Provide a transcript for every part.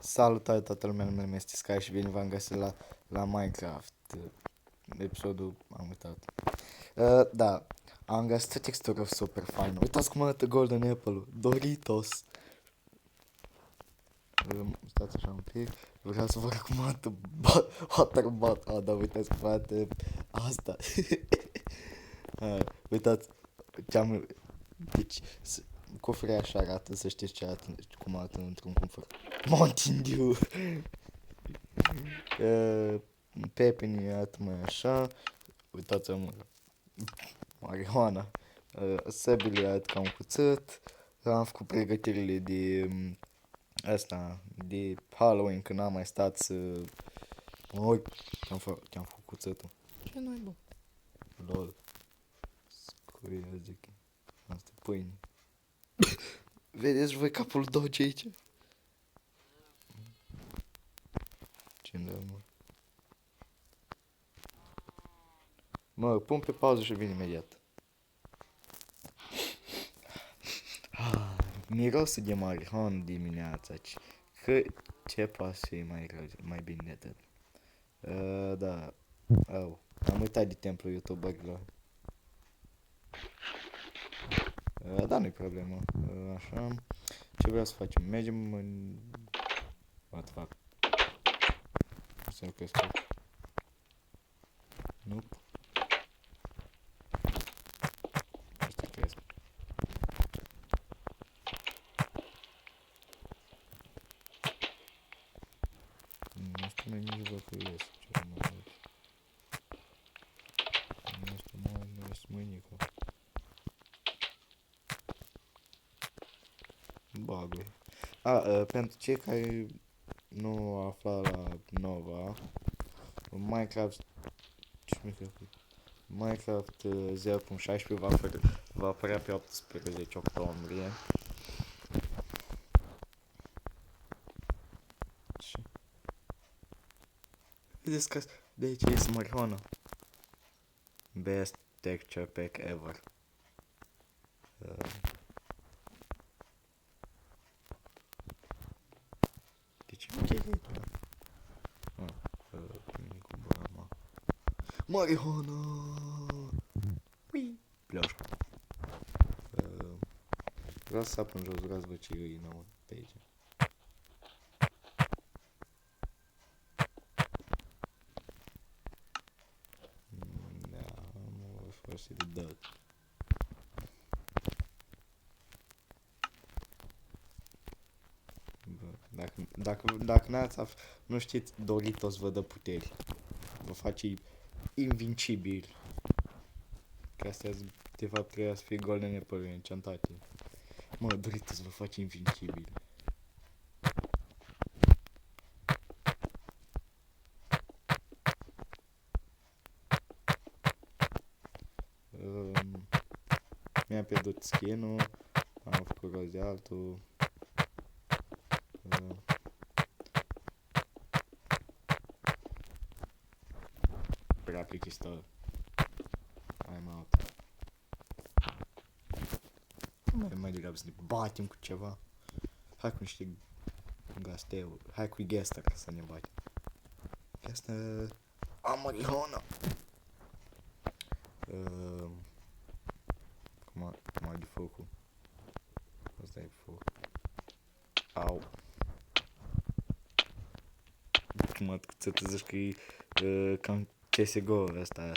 Salutare toată lumea, numele este Sky și bine v-am găsit la Minecraft. Episodul, am uitat. Da, am găsit o textură super faină. Uitați cum arată Golden Apple-ul, Doritos. Stați așa un pic, vreau să vă arăt cum arată Waterbot. Da, uitați cum arată asta. Uitați ce-am... Deci, cofre așa arată, să știți ce arată, cum arată într-un cufăr. Mountain Dew. Pepenii arată mai așa. Uitați-mă, marihuana. Săbile arată ca un cuțit. Am făcut pregătirile de asta, de Halloween, când am mai stat să mă uit. Ce-am făcut cuțitul. Ce n-ai, bă? Lol. Scurie, zic. Asta e pâine. Vedeți voi capul Doge aici? Ce-mi dă, mă? Mă, pun pe pauză și vin imediat. Mirosul de marihuana dimineața. Ce poate să fie mai rău, mai bine de atât. Da. Am uitat de templu youtuberilor. Da, nu-i problemă. Așa. Ce vreau să facem? Mergem în... What the fuck? Să nu cresc. Nope. Asta cresc. Asta mai nici văd că ies. Ce mai mult. Asta mai este mâinică. Bagă. Pentru cei care nu afla la Nova, Minecraft Minecraft 0.16 va apărea pe 18 octombrie. Vedeți că de aici este marihuana. Best texture pack ever. Deci ce e cu brama. Marihuana! Ui! Pleoș. Vreau să sap în jos, vreau să văd ce e înăuntru pe aici. Da, am folosit de dot. Dacă nu știți, Doritos vă dă puteri. Vă face invincibil. Că astea de fapt trebuia să fie Golden Apple encantate. Mă, Doritos vă face invincibil. Mi-am pierdut skin-ul, am făcut rost de altul. Prea plictisitor. I'm out. Mai degrabă să ne batem cu ceva. Hai cu niște gasteuri. Hai cu Gaster să ne batem. Gaster... Am marihuana! Cum de focul? Asta e foc. Au. Cum să te zici că e cam CSGO ăsta.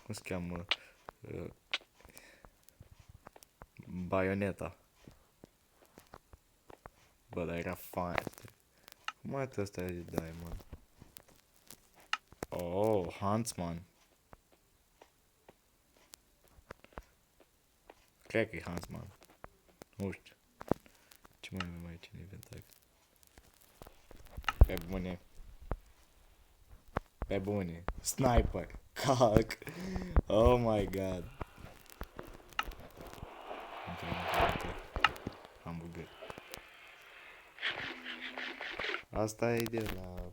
Cum se cheamă? Bayonetta. Bă, dar era fain. Cum arată ăsta de Diamond? Oh, Huntsman. Cred că e Huntsman. Nu știu. Ce mai avem aici în inventar? Pe bune. Pe bune. Sniper. Cac. Oh my god. Hamburger. Asta e de la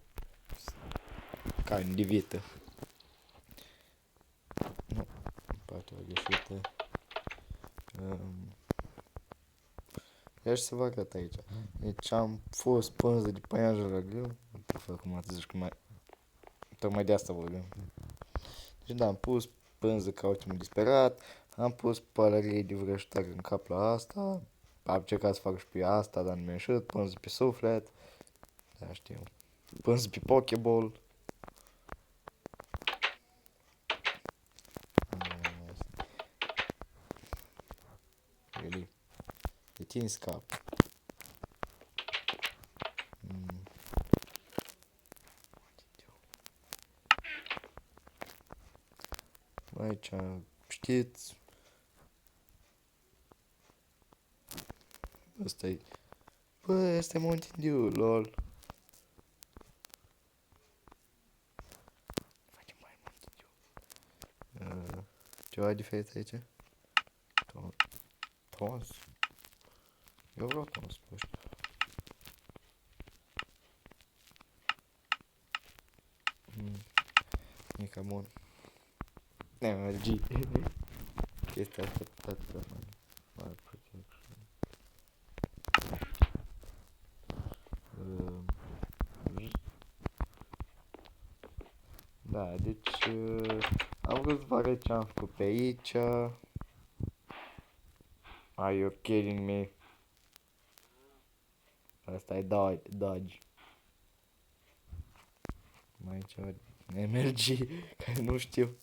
carne de vită. Nu, partea greșită. Ia și să vă arăt aici. Deci am fost pânză de păianjen la greu. Cum ați zis, tocmai de asta vorbim. Deci da, am pus pânză ca ultimul disperat, am pus pălărie de vrăjitare în cap la asta, am încercat să fac și pe asta, dar nu mi-a ieșit, pânză pe suflet, da știu, pânză pe Pokeball. Really? De tine scap. Aici, știți, ăsta e, bă, ăsta e Mountain Dew, lol. Facem mai Mountain Dew. Ceva diferit aici? Tons? Eu vreau tons, nu știu. E cam bun. MLG. Chestia asta toată mai protection. Da, deci am vrut să vă arăt ce am făcut pe aici. Are you kidding me? Asta e Dodge. Mai e ceva MLG, care nu știu.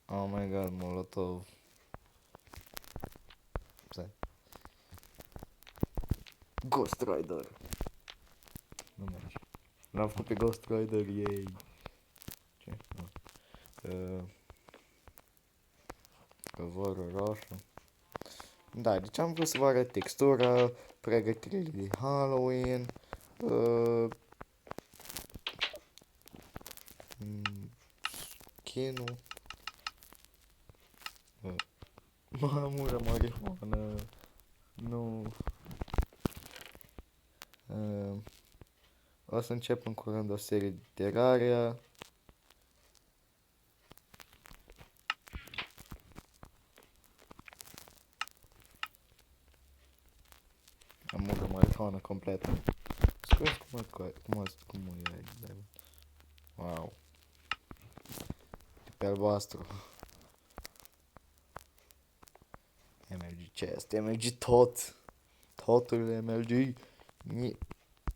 Oh my god, Molotov. Ghost Rider. Nu merge. L-am făcut pe Ghost Rider, yay. Ce? Covorul roșu. Da, deci am vrut să vă arăt textura, pregătirile de Halloween, skin-ul, mamură, marihuana, nu. O să încep în curând o serie de Terraria. Amură, marihuana completă. Scuze cum e. Wow. Pe albastru. MLG chest, MLG tot. Totul MLG.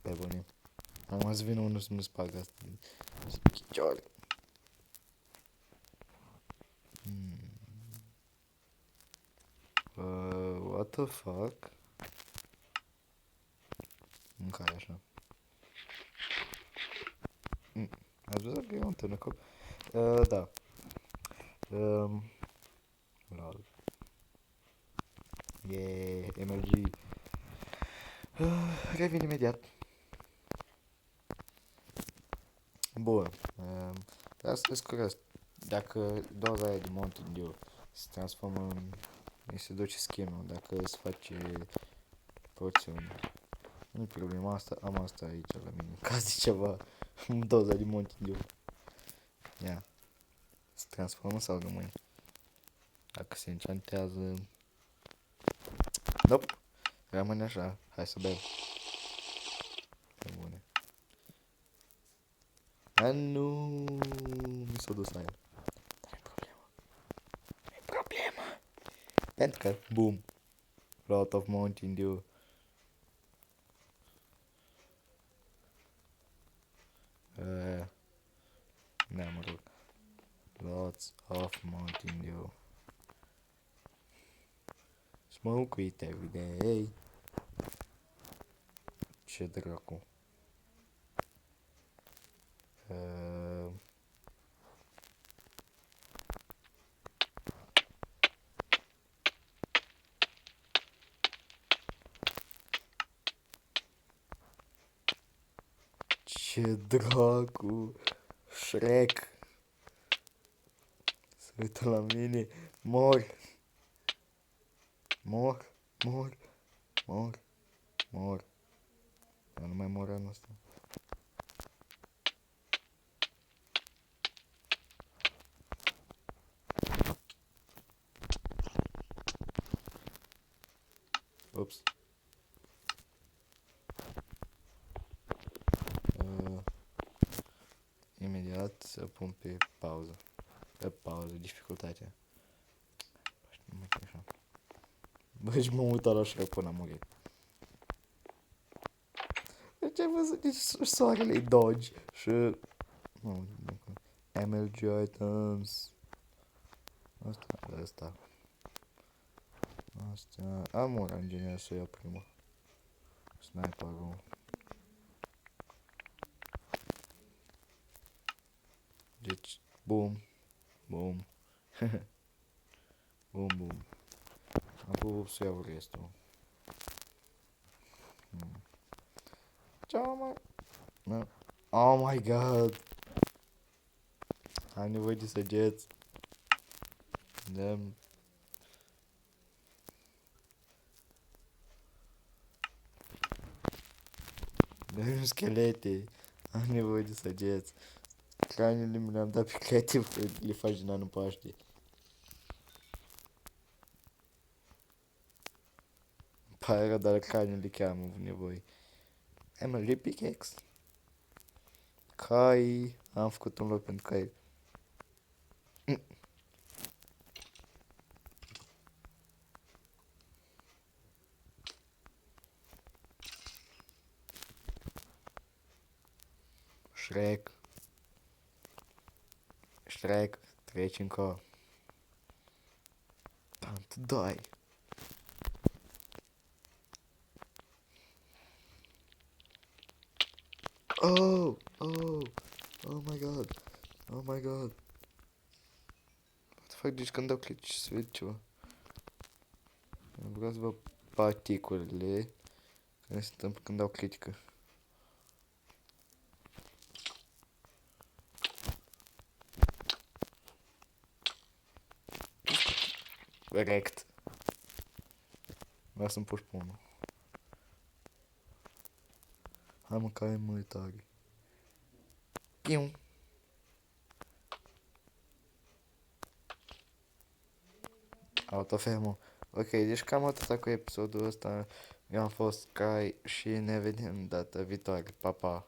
Pe bune. Am să vină unul să-mi spargă asta. Chicioare. What the fuck? Mâncare așa. Ați văzut că e un tânăcop? Da. Lol. MLG. Revin imediat. Bun. Vreau să descurez. Dacă doza aia de Mountain Dew se transformă în... îi se duce skin-ul, dacă se face porțiuni. Nu-i problema asta, am asta aici la mine. În caz de ceva, doza de Mountain Dew. Ia. Se transformă sau rămâne? Dacă se enchantează... Nope. Rămâne așa. Hai să bem. E bune. A, nu, mi s-a dus aia. Dar e problemă. E problemă. Pentru că, boom. Lot of Mountain Dew. Da, mă rog. Lots of Mountain Dew. Smoke it every day. Ce dracu. Ce dracu. Shrek. Se uită la mine. Mor. Dar nu mai mor anul ăsta. Ups. Uh, imediat să pun pe pauză. Pe pauză, dificultatea. Nu mai așa. Bă, și m-am uitat la așa până am murit. Deci ai văzut, deci soarele-i Dodge și... Nu, MLG items. Asta. Astea... Am un inginer să iau prima. Sniperul. Deci, boom, boom. Boom, boom. Acum să iau restul. Ce mai... No. Oh my god. Am nevoie de săgeți. Dăm... Dăm schelete. Am nevoie de săgeți. Cranele mi le-am dat pe creativ că le faci din anul Paște. Pare rău, dar cranele chiar am avut nevoie. MLG pickaxe. Cai. Am făcut un loc pentru cai. Shrek. Shrek. Treci încă. Tant dai. Oh, oh, oh my god, oh my god. What the fuck, deci când dau click se vede ceva. Vreau să văd particulele care se întâmplă când dau critică. Corect. Vreau să-mi puși pe unul. Hai mă, care mă tare. Piu. Autofermă. Ok, deci cam atâta cu episodul ăsta. Eu am fost Sky și ne vedem data viitoare. Pa, pa.